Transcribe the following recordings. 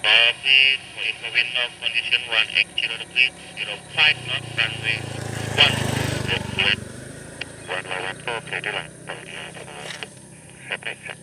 Copy for wind of condition 180 degrees 05 knots runway 1 1 โอเคได้หลังครับ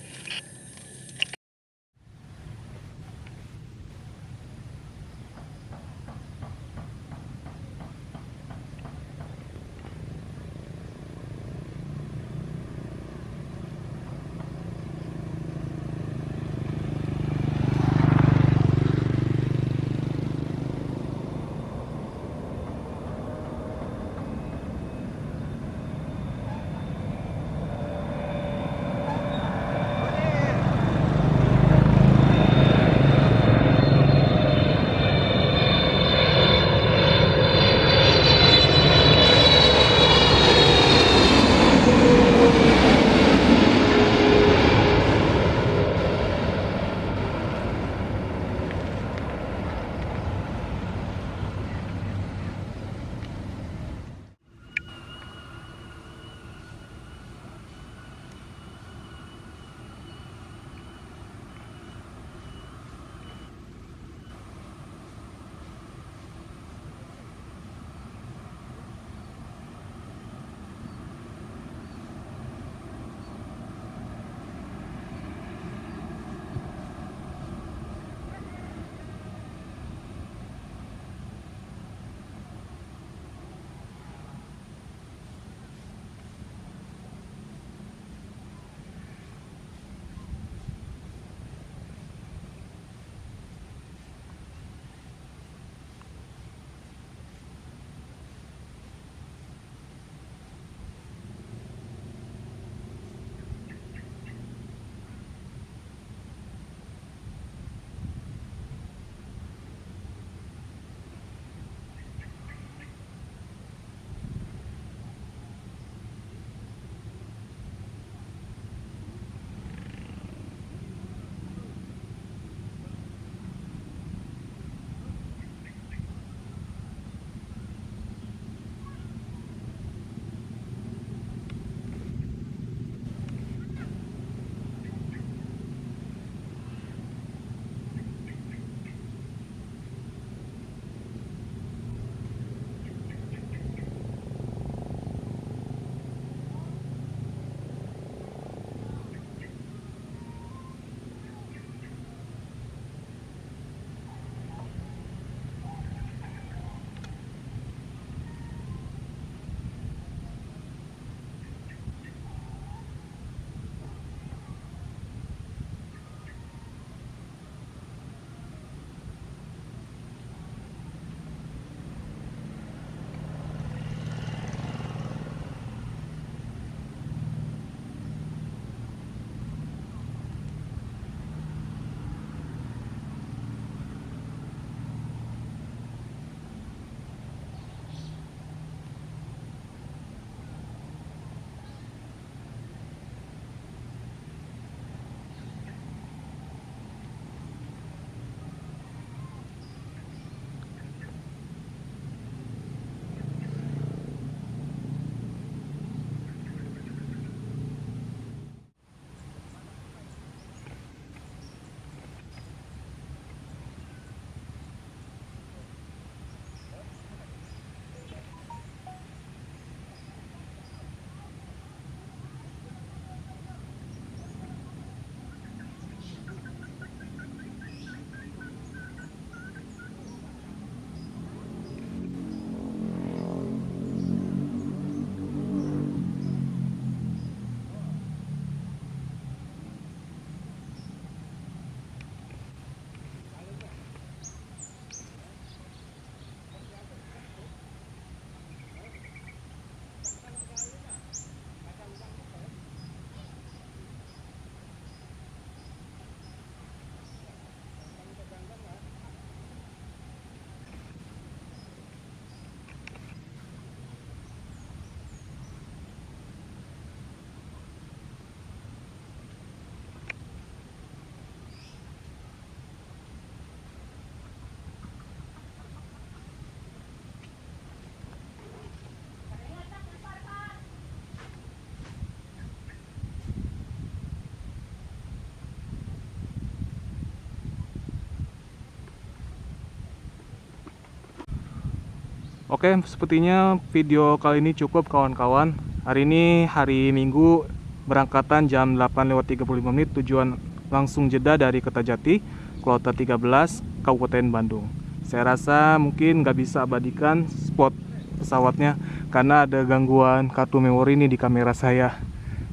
Oke, sepertinya video kali ini cukup kawan-kawan. Hari ini hari Minggu, berangkatan jam 8:35, tujuan langsung jeda dari Kertajati, Kloter 13, Kabupaten Bandung. Saya rasa mungkin nggak bisa abadikan spot pesawatnya karena ada gangguan kartu memori ini di kamera saya.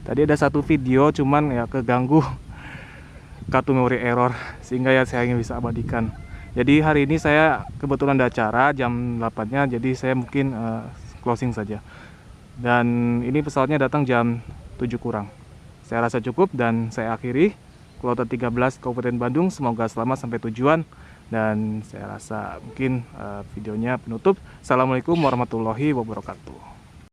Tadi ada satu video cuman ya keganggu kartu memori error sehingga ya saya nggak bisa abadikan. Jadi hari ini saya kebetulan ada acara jam 8-nya, jadi saya mungkin closing saja. Dan ini pesawatnya datang jam 7 kurang. Saya rasa cukup dan saya akhiri Kloter 13 Kabupaten Bandung. Semoga selamat sampai tujuan. Dan saya rasa mungkin videonya penutup. Assalamualaikum warahmatullahi wabarakatuh.